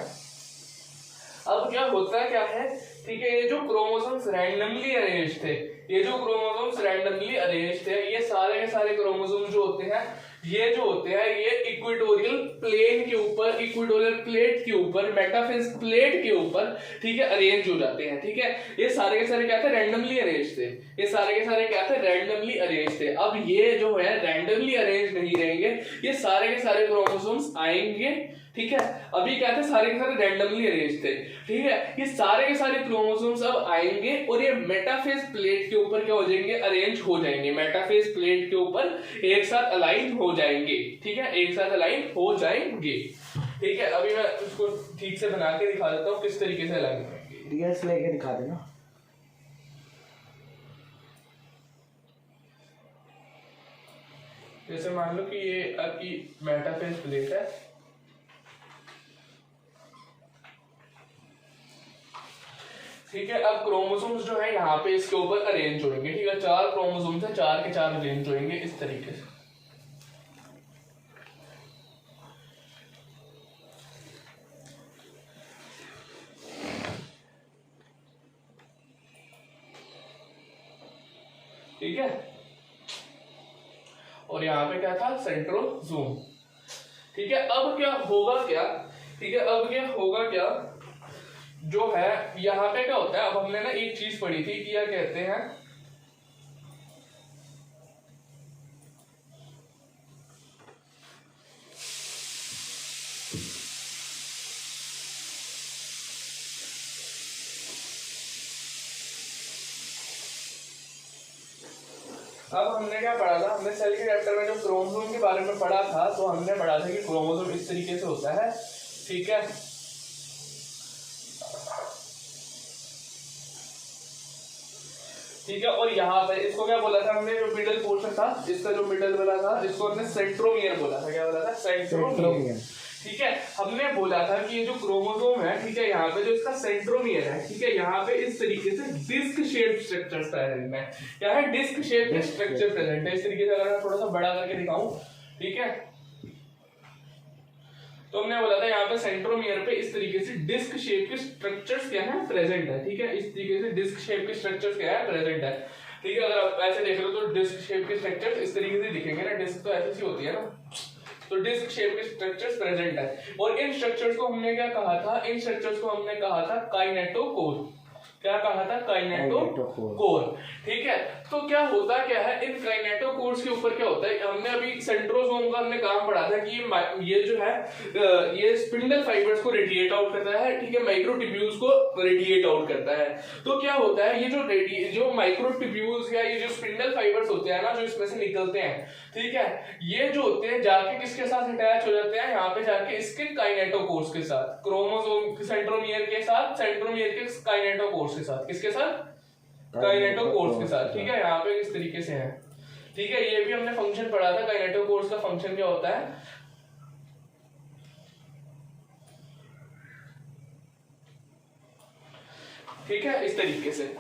अब क्या होता क्या है, ठीक है, ये जो क्रोमोसोम्स रैंडमली अरेंज थे, ये जो क्रोमोसोम्स रैंडमली अरेंज थे, ये सारे के सारे क्रोमोसोम्स जो होते हैं, ये जो होते हैं, ये इक्वेटोरियल प्लेन के ऊपर, इक्वेटोरियल प्लेट के ऊपर, मेटाफेज प्लेट के ऊपर, ठीक है, अरेंज हो जाते हैं। ठीक है, ये सारे के सारे क्या थे, रैंडमली अरेंज थे, ये सारे के सारे क्या थे, रैंडमली अरेंज थे। अब ये जो है रैंडमली अरेंज नहीं रहेंगे, ये सारे के सारे क्रोमोसोम्स आएंगे, ठीक है, अभी क्या थे, सारे के सारे रैंडमली अरेंज थे, ठीक है, ये सारे के सारे क्रोमोसोम्स अब आएंगे और ये मेटाफेज प्लेट के ऊपर क्या हो जाएंगे, अरेंज हो जाएंगे, मेटाफेज प्लेट के ऊपर एक साथ अलाइन हो जाएंगे, ठीक है, एक साथ अलाइन हो जाएंगे। ठीक है, अभी मैं उसको ठीक से बना के दिखा देता हूँ किस तरीके से अलाइन होंगे। डीएस लेके दिखा देना। जैसे मान लो कि ये आपकी मेटाफेज प्लेट है, ठीक है, अब क्रोमोसोम्स जो है यहाँ पे इसके ऊपर अरेंज होंगे, ठीक है, 4 क्रोमोसोम्स है, 4 के 4 अरेंज होंगे इस तरीके से। ठीक है, और यहाँ पे क्या था, सेंट्रोजोम। ठीक है, अब क्या होगा क्या, ठीक है, अब क्या होगा क्या, जो है यहाँ पे क्या होता है, अब हमने ना एक चीज पढ़ी थी कि क्या कहते हैं, अब हमने क्या पढ़ा था, हमने सेल के चैप्टर में जो क्रोमोसोम के बारे में पढ़ा था, तो हमने पढ़ा था कि क्रोमोसोम इस तरीके से होता है, ठीक है, ठीक है, और यहाँ पे इसको क्या बोला था हमने, जो मिडल पोर्शन था, इसका जो मिडल वाला था, इसको हमने सेंट्रोमियर बोला था, क्या बोला था, सेंट्रोमियर। ठीक है, हमने बोला था कि ये जो क्रोमोसोम है, ठीक है, यहाँ पे जो इसका सेंट्रोमियर है, ठीक है, यहाँ पे इस तरीके से डिस्क शेप स्ट्रक्चर प्रेजेंट है, क्या है, डिस्क शेप स्ट्रक्चर प्रेजेंट है, इस तरीके से। अगर मैं थोड़ा सा बड़ा करके दिखाऊं, ठीक है, तो हमने बोला था यहाँ पे सेंट्रोमियर पे इस तरीके से डिस्क शेप के स्ट्रक्चर्स क्या है, प्रेजेंट है, ठीक है, इस तरीके से डिस्क शेप के स्ट्रक्चर्स क्या है, प्रेजेंट है, ठीक है। अगर आप ऐसे देख रहे हो तो डिस्क शेप के स्ट्रक्चर्स इस तरीके से दिखेंगे ना, डिस्क तो ऐसी सी होती है ना, तो डिस्क शेप के स्ट्रक्चर्स प्रेजेंट है। और इन स्ट्रक्चर्स को हमने क्या कहा था, इन स्ट्रक्चर्स को हमने कहा था काइनेटोकोर, क्या कहा था, काइनेटोकोर। ठीक है, तो क्या होता क्या है, इन काइनेटोकोर्स के ऊपर क्या होता है, हमने अभी सेंट्रोसोम का हमने काम पढ़ा था कि ये जो है ये स्पिंडल फाइबर्स को रेडिएट आउट करता है, ठीक है, माइक्रोट्यूब्यूल्स को रेडिएट आउट करता है। तो क्या होता है, ये जो माइक्रोट्यूब्यूल्स या ये जो स्पिंडल फाइबर्स होते हैं ना, जो इसमें से निकलते हैं, ठीक है, ये जो होते हैं जाके किसके साथ अटैच हो जाते हैं, यहाँ पे जाके इसके काइनेटोकोर्स के साथ, क्रोमोसोम सेंट्रोमियर के साथ, सेंट्रोमियर के काइनेटोकोर्स के साथ, किसके साथ, काइनेटोकोर्स के साथ। ठीक है, यहाँ पे इस तरीके से है, ठीक है, ये भी हमने फंक्शन पढ़ा था, काइनेटोकोर्स का फंक्शन क्या होता है, ठीक है, इस तरीके से।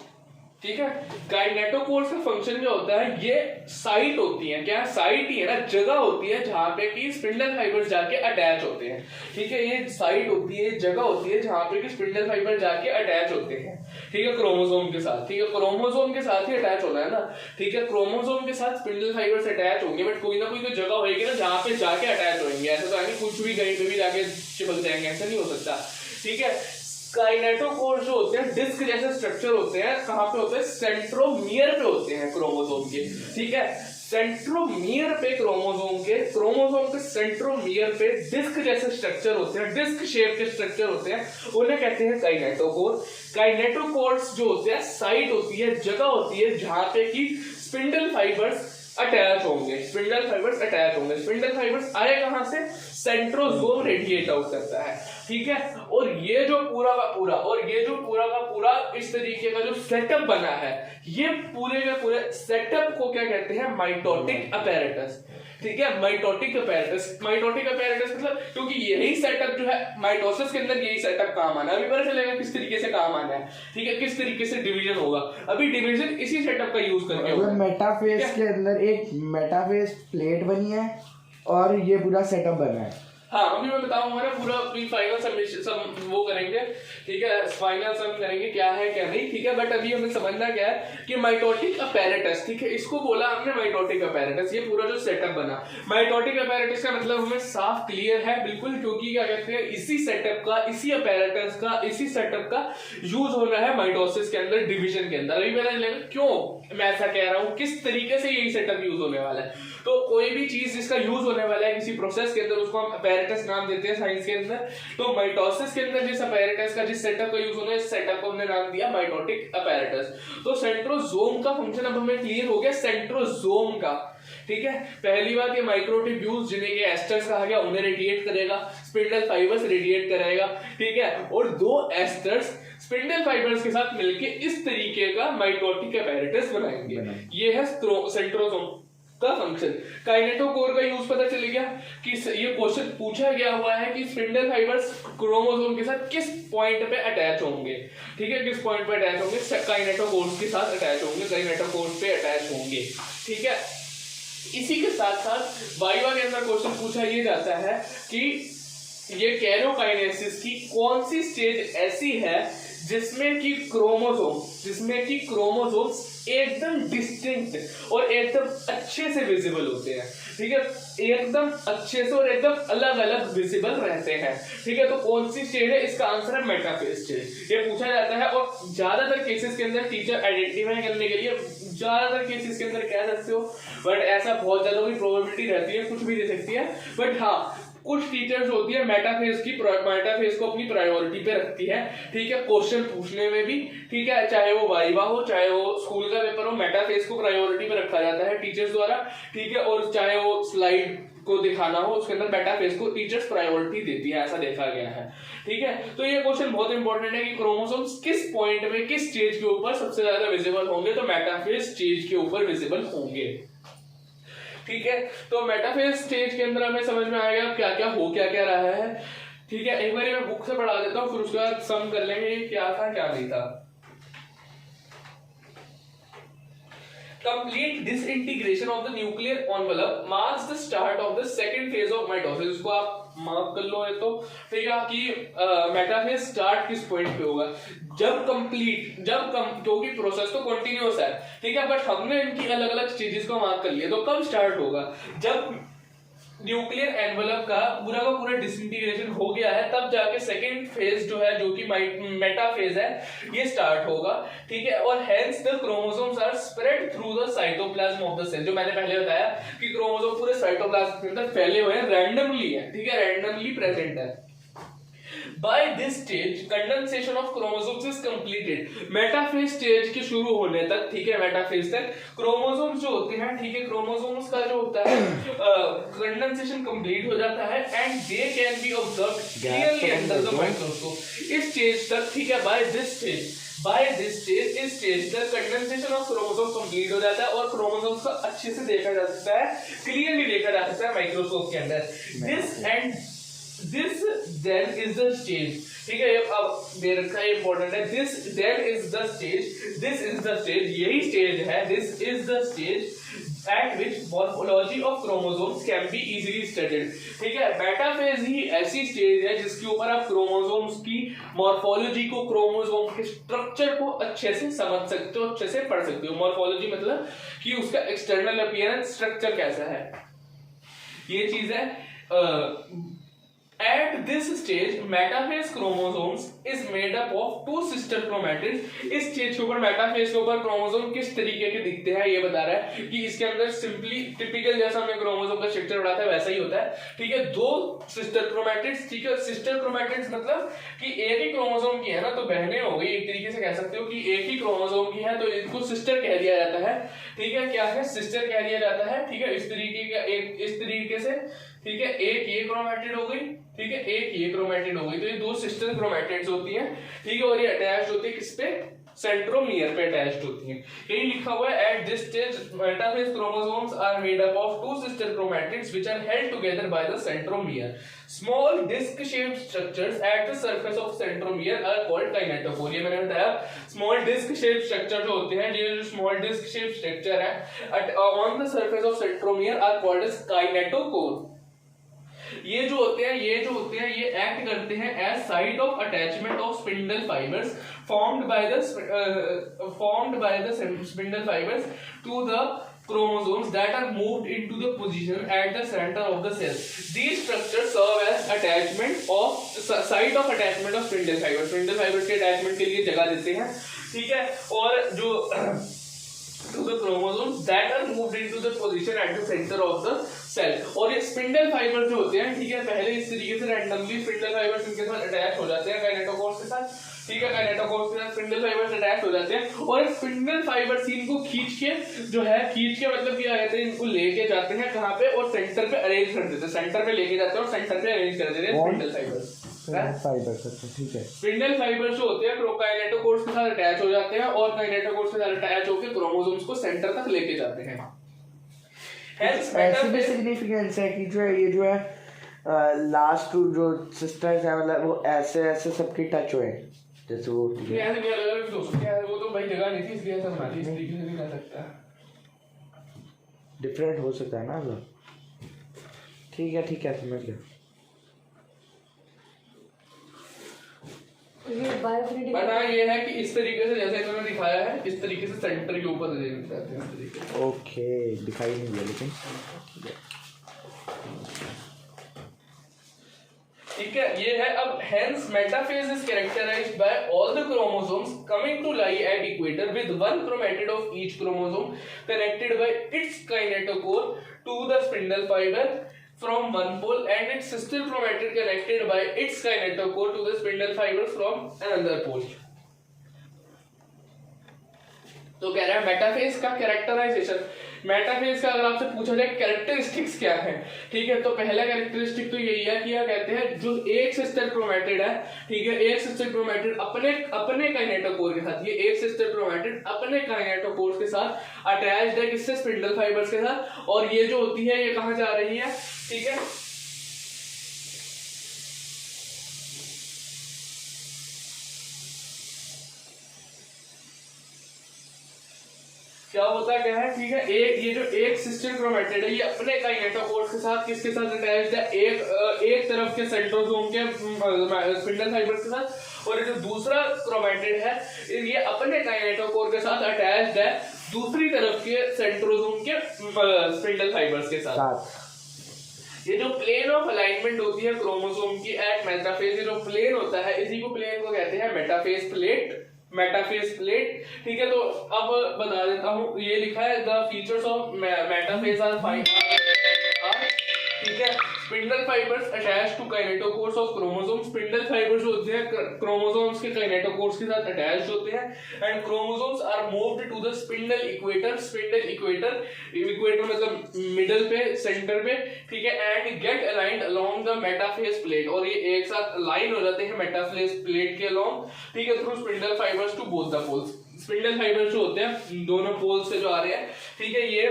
ठीक है, काइनेटोकोर्स का फंक्शन जो होता है, ये साइट होती है, क्या साइट ही है ना, जगह होती है जहां पे कि स्पिंडल फाइबर्स जाके अटैच होते हैं। ठीक है, ये साइट होती है, जगह होती है जहां पे कि स्पिंडल फाइबर जाके अटैच होते हैं, ठीक है, क्रोमोसोम के साथ। ठीक है, क्रोमोसोम के साथ ही अटैच होना है ना, ठीक है, क्रोमोसोम के साथ स्पिंडल फाइबर्स अटैच होंगे, बट कोई ना कोई तो जगह होगी ना जहां पे जाके अटैच होंगे, ऐसा तो है नहीं कुछ भी कहीं पे भी जाके चिपक जाएंगे, ऐसा नहीं हो सकता। ठीक है, काइनेटोकोर जो होते हैं डिस्क जैसे स्ट्रक्चर होते हैं, कहां पे होते हैं, सेंट्रोमियर पे होते हैं क्रोमोसोम के। ठीक है, सेंट्रोमियर पे क्रोमोसोम के सेंट्रोमियर पे डिस्क जैसे स्ट्रक्चर होते हैं, डिस्क शेप के स्ट्रक्चर होते हैं, उन्हें कहते हैं काइनेटोकोर। काइनेटोकोर्स जो होते हैं साइट होती है, जगह होती है जहां पे कि स्पिंडल फाइबर्स अटैच होंगे, स्पिंडल फाइबर्स अटैच होंगे। स्पिंडल फाइबर्स आए कहां से, सेंट्रोसोम रेडिएट आउट करता है। ठीक है, और ये जो पूरा का पूरा इस तरीके का जो सेटअप बना है, ये पूरे के पूरे सेटअप को क्या कहते हैं, माइटोटिक अपैरेटस। ठीक है, माइटोटिक अपैरेटस मतलब क्योंकि यही सेटअप जो है माइटोसिस के अंदर यही सेटअप काम आना है। अभी पता चलेगा किस तरीके से काम आना है, ठीक है, किस तरीके से डिवीजन होगा। अभी डिवीजन इसी सेटअप का यूज करके होगा। मेटाफेज के अंदर एक मेटाफेज प्लेट बनी है और ये पूरा सेटअप बना है। हाँ अभी मैं बताऊंगा ना पूरा फाइनल सबमिशन सब वो करेंगे, ठीक है, फाइनल सम करेंगे क्या है क्या नहीं, ठीक है, बट अभी हमें समझना क्या है कि माइटोटिक अपैरेटस, ठीक है, इसको बोला हमने माइटोटिक अपैरेटस, ये पूरा जो सेटअप बना माइटोटिक अपैरेटस का मतलब हमें साफ क्लियर है बिल्कुल, क्योंकि क्या कहते हैं इसी सेटअप का, इसी अपैरेटस का, इसी सेटअप का यूज हो रहा है माइटोसिस के अंदर, डिवीजन के अंदर। अभी पता चलेगा क्यों मैं ऐसा कह रहा हूँ, किस तरीके से यही सेटअप यूज होने वाला है। तो कोई भी चीज जिसका यूज होने वाला है किसी प्रोसेस के अंदर उसको हम अपैरेटस नाम देते हैं साइंस के अंदर। तो माइटोसिस के अंदर जिस अपैरेटस का, जिस सेटअप का यूज होना है, इस सेटअप को हमने नाम दिया माइटोटिक अपैरेटस। तो सेंट्रोजोम का फंक्शन अब हमें क्लियर हो गया, सेंट्रोजोम का, ठीक है। पहली बात ये माइक्रोट्यूब्यूल्स जिन्हें ये एस्टर्स कहा गया उन्हें रेडिएट करेगा, स्पिंडल फाइबर्स रेडिएट करेगा, ठीक है, और दो एस्टर्स स्पिंडल फाइबर्स के साथ मिलके इस तरीके का माइटोटिक अपैरेटस बनाएंगे। ये है सेंट्रोजोम का फंक्शन। काइनेटोकोर का यूज पता चल गया कि ये क्वेश्चन पूछा गया हुआ है कि स्पिंडल फाइबर्स क्रोमोसोम के साथ किस पॉइंट पे अटैच होंगे, ठीक है, किस पॉइंट पे अटैच होंगे, काइनेटोकोर्स के साथ अटैच होंगे, काइनेटोकोर्स पे अटैच होंगे, ठीक है। इसी के साथ साथ वाइवा के अंदर क्वेश्चन पूछा ये जाता है कि ये कैरोकाइनेसिस की कौन सी स्टेज ऐसी है जिसमें कि क्रोमोसोम एकदम डिस्टिंक्ट और एकदम अच्छे से विजिबल होते हैं, ठीक है, एकदम अच्छे से और एकदम अलग अलग विजिबल रहते हैं, ठीक है। तो कौन सी स्टेज है, इसका आंसर है मेटाफेज स्टेज। ये पूछा जाता है और ज्यादातर केसेस के अंदर टीचर आइडेंटिफाई करने के लिए ज्यादातर केसेस के अंदर कह सकते हो, बट ऐसा बहुत ज्यादा भी प्रोबेबिलिटी रहती है, कुछ भी दे सकती है, बट हाँ कुछ टीचर्स होती है मेटाफेज को अपनी प्रायोरिटी पे रखती है, ठीक है, क्वेश्चन पूछने में भी, ठीक है, चाहे वो वाइवा हो चाहे वो स्कूल का पेपर हो, मेटाफेज को प्रायोरिटी पे रखा जाता है टीचर्स द्वारा, ठीक है, और चाहे वो स्लाइड को दिखाना हो उसके अंदर मेटाफेज को टीचर्स प्रायोरिटी देती है, ऐसा देखा गया है, ठीक है। तो ये क्वेश्चन बहुत इंपॉर्टेंट है कि क्रोमोसोम्स किस पॉइंट में किस स्टेज के ऊपर सबसे ज्यादा विजिबल होंगे, तो मेटाफेज स्टेज के ऊपर विजिबल होंगे, ठीक है। तो मेटाफेज स्टेज के अंदर हमें समझ में आएगा क्या क्या रहा है, ठीक है। एक बार मैं बुक से पढ़ा देता हूँ, फिर उसके बाद सम कर लेंगे क्या था क्या नहीं था। Complete disintegration of the nuclear envelope marks the start of the second phase of mitosis। इसको आप मार्क कर लो है तो ठीक है कि मेटाफेज स्टार्ट किस पॉइंट पे होगा, क्योंकि प्रोसेस तो कंटिन्यूअस है, ठीक है, बट हमने इनकी अलग अलग स्टेजेस को मार्क कर लिया। तो कब स्टार्ट होगा, जब न्यूक्लियर एनवेलप का पूरा डिसइंटीग्रेशन हो गया है, तब जाके सेकेंड फेज जो है, जो कि मेटाफेज है, ये स्टार्ट होगा, ठीक है। और hence the chromosomes are spread through the cytoplasm of the cell. जो मैंने पहले बताया कि क्रोमोसोम पूरे साइटोप्लाज्म के अंदर फैले हुए हैं, रैंडमली है, ठीक है, रैंडमली प्रेजेंट है। By this stage, condensation of chromosomes is completed। Metaphase stage के शुरू होने तक, ठीक है, मेटाफेज तक क्रोमोसोम्स जो होते हैं, ठीक है, क्रोमोसोम्स का जो होता है कंडेंसेशन कंप्लीट हो जाता है and they can be observed clearly under the microscope. इस स्टेज तक, ठीक है, बाय दिस स्टेज इस स्टेज तक कंडेंसेशन ऑफ क्रोमोसोम कंप्लीट हो जाता है और क्रोमोसोम्स को अच्छे से देखा जा सकता है, क्लियरली देखा जा सकता है माइक्रोस्कोप के अंदर। This then is the stage, ठीक है, अब दे रखा है इंपॉर्टेंट है, this then is the stage, यही स्टेज है, this is the stage at which morphology of chromosomes can be easily studied। ठीक है, मेटाफेज ही ऐसी स्टेज है जिसके ऊपर आप क्रोमोसोम्स की मॉर्फोलॉजी को, क्रोमोसोम के स्ट्रक्चर को अच्छे से समझ सकते हो, अच्छे से पढ़ सकते हो। मॉर्फोलॉजी मतलब कि उसका एक्सटर्नल अपीयरेंस, स्ट्रक्चर कैसा है, ये चीज है। At this stage, metaphase chromosomes is made up of two sister chromatids। इस स्टेज के ऊपर, मेटाफेज के ऊपर क्रोमोसोम किस तरीके के दिखते हैं ये बता रहा है कि इसके अंदर सिंपली टिपिकल जैसा हमने क्रोमोसोम का स्ट्रक्चर पढ़ा था वैसा ही होता है, ठीक है। दो सिस्टर क्रोमैटिड्स, ठीक है, सिस्टर क्रोमैटिड्स मतलब कि एक ही क्रोमोसोम की है ना, तो बहनें हो गई, एक तरीके से कह सकते हो कि एक ही क्रोमोसोम की है तो इनको सिस्टर कह दिया जाता है, ठीक है। क्या है, सिस्टर कह दिया जाता है, ठीक है, इस तरीके का, एक इस तरीके से, ठीक है, एक ये क्रोमैटिड हो गई, ठीक है, एक ये क्रोमैटिड हो गई, तो ये दो सिस्टर क्रोमैटिड्स होती हैं, ठीक है, और ये अटैच्ड होती है किस पे, सेंट्रोमियर पे अटैच्ड होती हैं। यही लिखा हुआ है, at this stage metaphase chromosomes are made up of two sister chromatids which are held together by the centromere. Small disc shaped structures at the surface of centromere are called kinetochore. ये मैंने बताया, small disc shaped structure जो होते हैं, ये जो small disc shaped structure है on the surface of centromere are called as kinetochore. ये जो होते हैं ये एक्ट करते हैं as site of attachment of spindle fibres formed by the spindle fibers to the chromosomes that are moved into the position at the center of the cell. These structures serve as site of attachment of spindle fibers. Spindle fibers के attachment के लिए जगह देते हैं, ठीक है। और जो to the chromosomes that are moved into the position at the center of the cell. और ये स्पिंडल फाइबर जो होते हैं, ठीक है, पहले इस तरीके से रैंडमली स्पिंडल फाइबर्स इनके साथ अटैच हो जाते हैं काइनेटोकोर्स के साथ, ठीक है। काइनेटोकोर्स के साथ स्पिंडल फाइबर्स अटैच हो जाते हैं और स्पिंडल फाइबर्स इनको खींच के मतलब क्या कहते हैं, इनको लेके जाते हैं कहाँ पे, और सेंटर पे अरेंज कर देते हैं, सेंटर पे लेके जाते हैं और सेंटर पे अरेंज कर देते हैं स्पिंडल फाइबर्स। ठीक है। स्पिंडल फाइबर्स जो होते हैं काइनेटोकोर्स के साथ अटैच हो जाते हैं और काइनेटोकोर्स के साथ अटैच होकर क्रोमोसोम्स को सेंटर तक लेके जाते हैं। ऐसी भी सिग्निफिकेंस है कि जो है लास्ट जो सिस्टर्स है मतलब वो ऐसे सबकी टच हुए जैसे वो, ऐसे क्या अलग दोस्तों क्या है, वो तो भाई जगह नहीं थी इसलिए ऐसा बना दिया, इस तरीके से भी कर सकता है, डिफरेंट हो सकता है ना मतलब। ठीक है समझ गया। बट हाँ ये है कि इस तरीके से जैसे इन्होंने दिखाया है इस तरीके से सेंटर के ऊपर अरेंज करते हैं इस तरीके से। ओके, दिखाई नहीं दिया लेकिन ठीक है, ये है। अब hence metaphase is characterized by all the chromosomes coming to lie at equator with one chromatid of each chromosome connected by its kinetochore to the spindle fiber from one pole and its sister chromatid connected by its kinetochore to the spindle fiber from another pole. तो कह रहा है metaphase का characterisation. Metaphase का अगर आपसे पूछा जाए कैरेक्टरिस्टिक्स क्या है, ठीक है, तो पहला कैरेक्टरिस्टिक तो यही है कि क्या कहते हैं, जो एक सिस्टर क्रोमैटिड है, ठीक है, एक सिस्टर क्रोमैटिड अपने काइनेटोकोर के साथ, ये एक सिस्टर क्रोमैटिड अपने काइनेटोकोर के साथ अटैच्ड है, किससे, स्पिंडल फाइबर्स के साथ। और ये जो होती है ये कहाँ जा रही है, ठीक है, क्या होता क्या है, ठीक है, ये जो एक सिस्टर क्रोमैटिड है ये अपने काइनेटोकोर के साथ किसके साथ अटैच्ड है, एक तरफ के सेंट्रोसोम के स्पिंडल फाइबर्स के साथ, और ये जो दूसरा क्रोमैटिड है ये अपने काइनेटोकोर के साथ अटैच्ड है दूसरी तरफ के सेंट्रोसोम के स्पिंडल फाइबर्स के साथ। ये जो प्लेन ऑफ अलाइनमेंट होती है क्रोमोसोम की एट मेटाफेज, ये जो प्लेन होता है इसी को प्लेन को कहते हैं मेटाफेज प्लेट, ठीक है। तो अब बता देता हूँ, ये लिखा है the features of metaphase are five, ठीक है। Spindle fibres attach to kinetochores of chromosome, spindle fibres होते हैं क्रोमोसोम्स के काइनेटोकोर्स के साथ अटैच्ड होते हैं, and chromosomes are moved to the spindle equator मतलब मिडल पे, सेंटर पे, ठीक है, and get aligned along the metaphase plate, और ये एक साथ लाइन हो जाते हैं मेटाफेज प्लेट के अलोंग, ठीक है, through spindle fibres to both the poles. Spindle fibres जो होते हैं दोनों पोल्स से जो आ रहे हैं, ठीक है, ये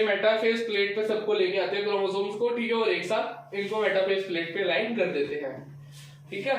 मेटाफेज प्लेट पे सबको लेके आते हैं क्रोमोसोम्स को, ठीक है, और एक साथ इनको मेटाफेज प्लेट पे लाइन कर देते हैं, ठीक है।